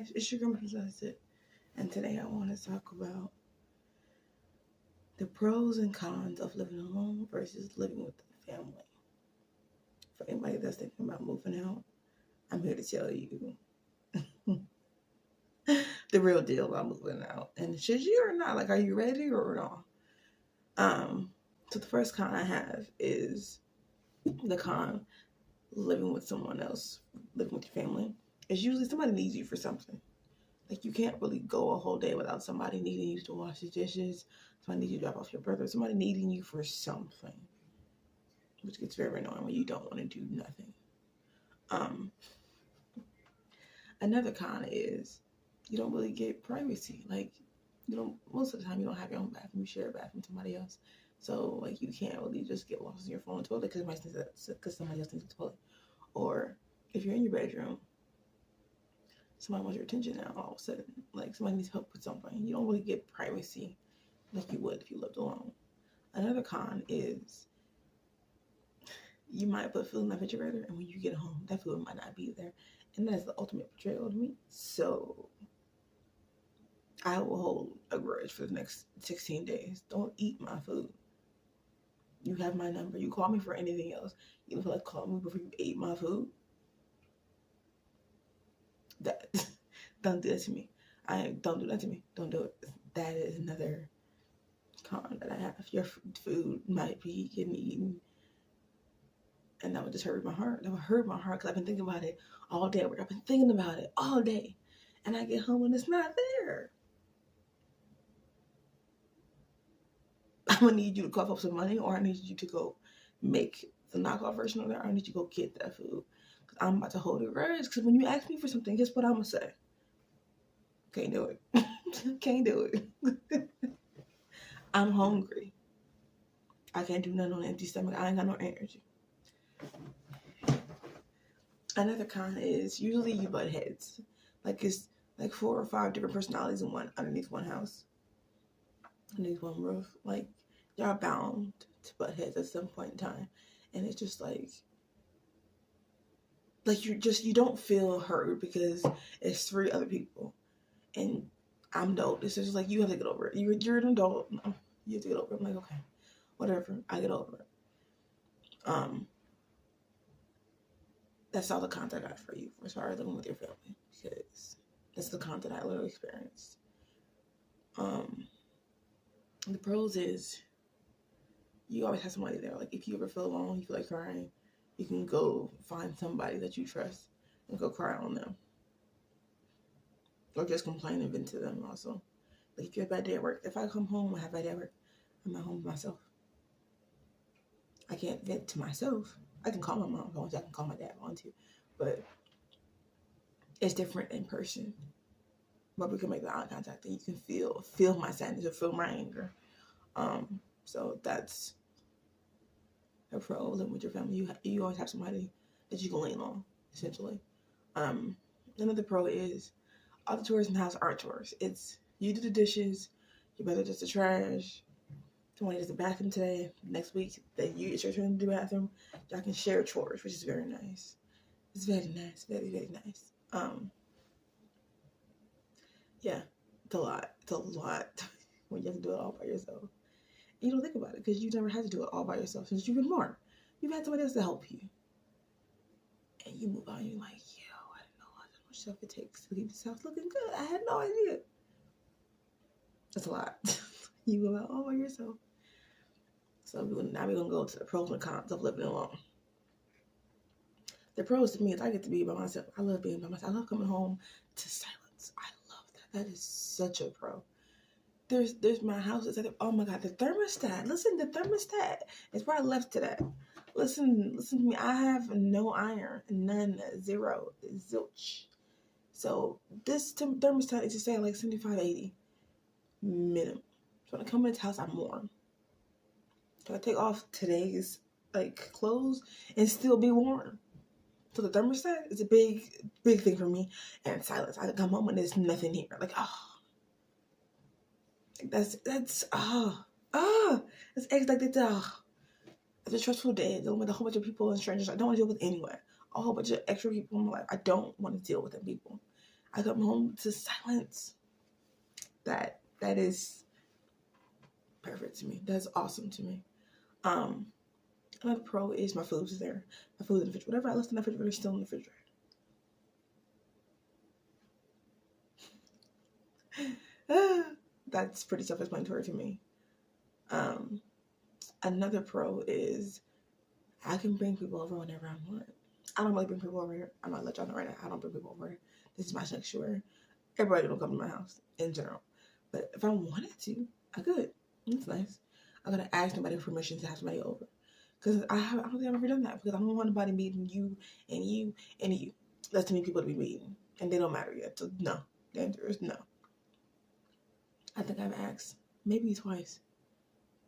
guys, it's your grandma Blessed, and today I want to talk about the pros and cons of living alone versus living with the family. For anybody that's thinking about moving out, I'm here to tell you the real deal about moving out. And should you or not? Like, are you ready or not? So the first con I have is the con living with someone else, living with your family. It's usually somebody needs you for something. Like, you can't really go a whole day without somebody needing you to wash the dishes, somebody needing you to drop off your brother, somebody needing you for something, which gets very annoying when you don't want to do nothing. Another con is you don't really get privacy. Like, you don't, most of the time you don't have your own bathroom, you share a bathroom with somebody else. So, like, you can't really just get lost in your phone and toilet because somebody else needs a toilet. Or if you're in your bedroom, somebody wants your attention now all of a sudden. Like, somebody needs help with something. You don't really get privacy like you would if you lived alone. Another con is you might put food in the refrigerator, and when you get home, that food might not be there. And that's the ultimate betrayal to me. So I will hold a grudge for the next 16 days. Don't eat my food. You have my number. You call me for anything else. You feel like call me before you ate my food. That don't do that to me. Don't do that to me. Don't do it. That is another con that I have. Your food might be getting eaten, and that would just hurt my heart. That would hurt my heart because I've been thinking about it all day. I've been thinking about it all day, and I get home and it's not there. I'm gonna need you to cough up some money, or I need you to go make the knockoff version of that, or I need you to go get that food. Because I'm about to hold a grudge. Because when you ask me for something, guess what I'm gonna say? Can't do it. Can't do it. I'm hungry. I can't do nothing on an empty stomach. I ain't got no energy. Another con is usually you butt heads. Like, it's like 4 or 5 different personalities in one underneath one house. Underneath one roof. Like, y'all bound to butt heads at some point in time. And it's just like you don't feel heard because it's 3 other people. And I'm adult. It's just like, you have to get over it. You're an adult. You have to get over it. I'm like, okay, whatever. I get over it. That's all the content I got for you as far as living with your family, because that's the content I literally experienced. The pros is you always have somebody there. Like, if you ever feel alone, you feel like crying, you can go find somebody that you trust and go cry on them. Or just complain and vent to them also. Like, if you have a bad day at work, if I come home and have a bad day at work, I'm not home by myself. I can't vent to myself. I can call my mom if I want to. I can call my dad if I want to. But it's different in person. But we can make the eye contact and you can feel my sadness or feel my anger. So that's a pro living with your family. You always have somebody that you can lean on, essentially. Another pro is all the chores in the house aren't chores. It's you do the dishes, your brother does the trash, somebody does the bathroom today, next week that it's your turn to do the bathroom. Y'all can share chores, which is very nice. It's very nice, very, very nice. Yeah, it's a lot. It's a lot when you have to do it all by yourself. And you don't think about it because you never had to do it all by yourself since you've been born. You've had somebody else to help you. And you move on and you're like, yo, I didn't know how much stuff it takes to keep this house looking good. I had no idea. That's a lot. You go out all by yourself. So now we're going to go to the pros and cons of living alone. The pros to me is I get to be by myself. I love being by myself. I love coming home to silence. I love that. That is such a pro. There's my house. It's like, oh my God, the thermostat. Listen, the thermostat is where I left to that. Listen to me. I have no iron, none, 0, zilch. So this thermostat is just saying like 75, 80 minimum. So when I come into the house, I'm warm. So I take off today's like clothes and still be warm. So the thermostat is a big thing for me. And silence. I come home and there's nothing here. Like, that's it's like it's a stressful day dealing with a whole bunch of people and strangers I don't want to deal with anyway. A whole bunch of extra people in my life. I don't want to deal with them people. I come home to silence. That is perfect to me. That's awesome to me. Another pro is my food's there. My food's in the fridge. Whatever I left in the refrigerator is still in the refrigerator. That's pretty self-explanatory to me. Another pro is I can bring people over whenever I want. I don't really bring people over here. I'm not let y'all know right now. I don't bring people over here. This is my sanctuary. Everybody don't come to my house in general. But if I wanted to, I could. It's nice. I'm gonna ask nobody permission to have somebody over. Because I don't think I've ever done that. Because I don't want anybody meeting you and you and you. That's too many people to be meeting. And they don't matter yet. So no. The answer is no. I think I've asked maybe twice.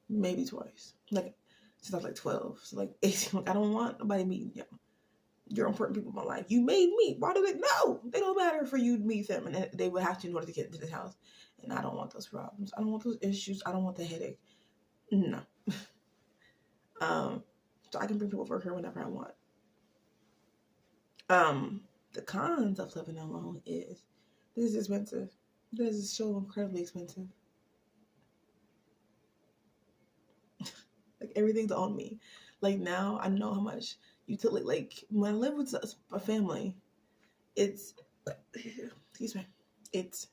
Like since I was like 12. So like 18. Like, I don't want nobody meeting you. You're important people in my life. You made me. Why do they? No, they don't matter for you to meet them, and they would have to in order to get into this house. And I don't want those problems. I don't want those issues. I don't want the headache. No. So I can bring people over here whenever I want. The cons of living alone is this is expensive. This is so incredibly expensive. Like everything's on me. Like now I know how much utility. Like when I live with a family, it's excuse me. It's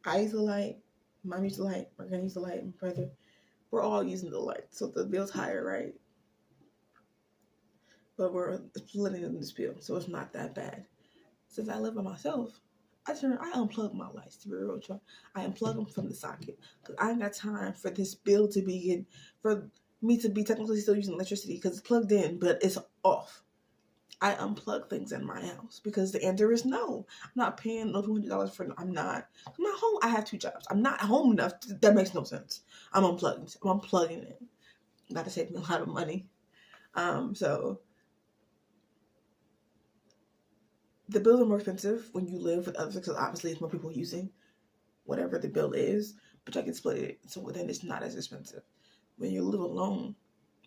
I use the light, mom used the light, my granny used the light, my brother. We're all using the light, so the bill's higher, right? But we're splitting in this bill, so it's not that bad. Since I live by myself, I unplug my lights to be real with y'all. I unplug them from the socket because I ain't got time for this bill to be for me to be technically still using electricity because it's plugged in, but it's off. I unplug things in my house because the answer is no. I'm not paying no $200 for. I'm not home. I have 2 jobs. I'm not home enough. That makes no sense. I'm unplugging it. Got to save me a lot of money. So the bills are more expensive when you live with others because obviously it's more people using whatever the bill is, but I can split it so then it's not as expensive. When you live alone,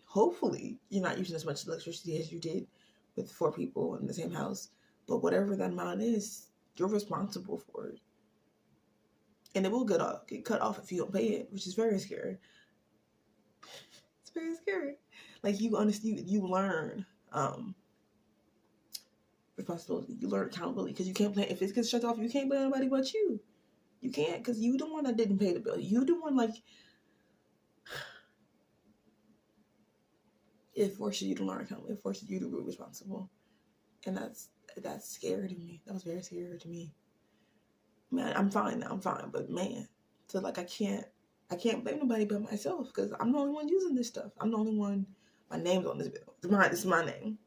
hopefully you're not using as much electricity as you did with 4 people in the same house, but whatever that amount is, you're responsible for it. And it will get cut off if you don't pay it, which is very scary. It's very scary. Like you learn responsibility. You learn accountability because you can't blame if it gets shut off. You can't blame anybody but you. You can't because you the one that didn't pay the bill. You the one like it forces you to learn accountability. It forces you to be responsible, and that's scary to me. That was very scary to me. Man, I'm fine now. I'm fine, but man, so like I can't blame nobody but myself because I'm the only one using this stuff. I'm the only one. My name's on this bill. This is my name.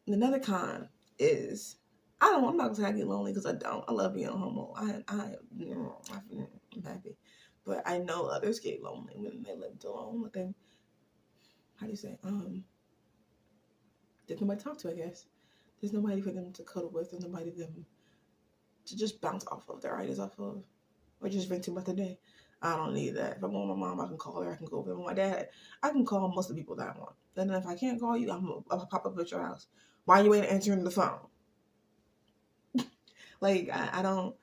Another con is I'm not gonna say I get lonely because I don't. I love being homo. I'm happy, but I know others get lonely when they live alone. Like how do you say? There's nobody to talk to. I guess there's nobody for them to cuddle with. There's nobody for them to just bounce off of their ideas off of, or just vent to about the day. I don't need that. If I want my mom, I can call her. I can go over with my dad. I can call most of the people that I want. And then if I can't call you, I'll pop up at your house. Why you ain't answering the phone? Like, I don't,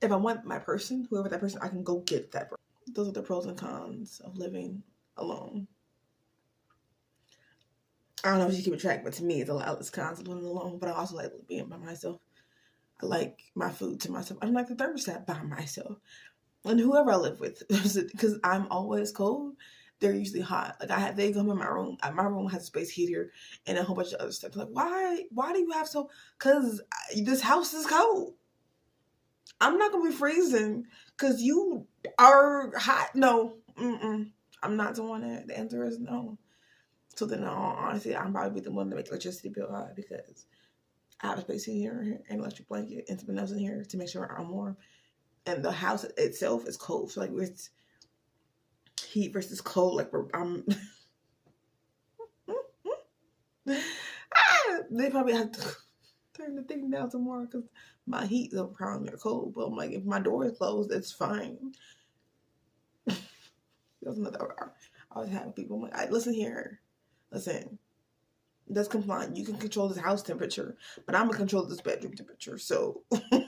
if I want my person, whoever that person, I can go get that person. Those are the pros and cons of living alone. I don't know if you keep a track, but to me, it's a lot less cons of living alone, but I also like being by myself. I like my food to myself. I like the thermostat by myself. And whoever I live with, because I'm always cold, they're usually hot. Like they come in my room. My room has a space heater and a whole bunch of other stuff. Like, why do you have so? Because this house is cold. I'm not gonna be freezing because you are hot. No, I'm not doing that. The answer is no. So then, honestly, I'm probably the one to make the electricity bill high because I have a space heater and electric blanket and something else in here to make sure I'm warm. And the house itself is cold. So like it's heat versus cold. Like I'm they probably have to turn the thing down some more because my heat is probably cold. But I'm like, if my door is closed, it's fine. That's another. I always have people. I'm like, listen here, listen. That's compliant. You can control this house temperature, but I'm gonna control this bedroom temperature. So it's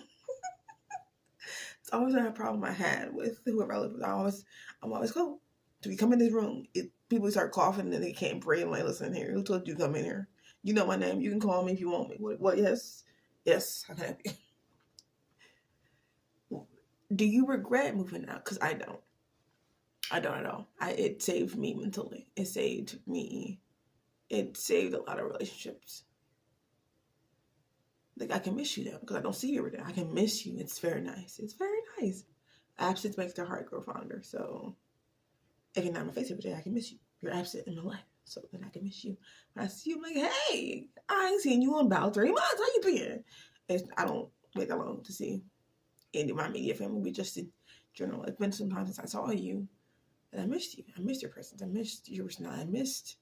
always a problem I had with whoever I live with. I'm always cool. Do we come in this room? People start coughing and they can't breathe. I'm like, listen here. Who told you to come in here? You know my name. You can call me if you want me. What? Yes. I can help you. Do you regret moving out? Because I don't. I don't at all. It saved me mentally. It saved me. It saved a lot of relationships. Like, I can miss you though, because I don't see you every day. I can miss you. It's very nice. It's very nice. Absence makes the heart grow fonder. So if you're not in my face every day, I can miss you. You're absent in my life. So then I can miss you. When I see you, I'm like, hey, I ain't seen you in about 3 months. How you been? I don't wait that long to see any of my immediate family. We just in general. It's been some time since I saw you. And I missed you. I missed your presence. I missed your personality. I missed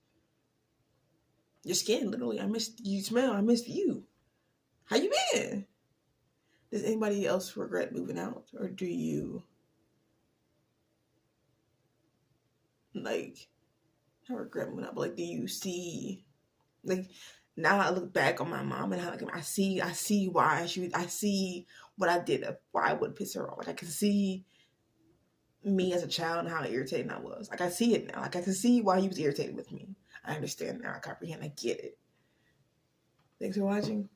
your skin, literally. I missed you smell. I missed you. How you been? Does anybody else regret moving out? Or do you, like, I regret moving out, but, like, do you see, like, now I look back on my mom and how, like, I see why I see what I did, why I would piss her off. Like, I can see me as a child and how irritating I was. Like, I see it now. Like, I can see why you was irritated with me. I understand now. I comprehend. I get it. Thanks for watching.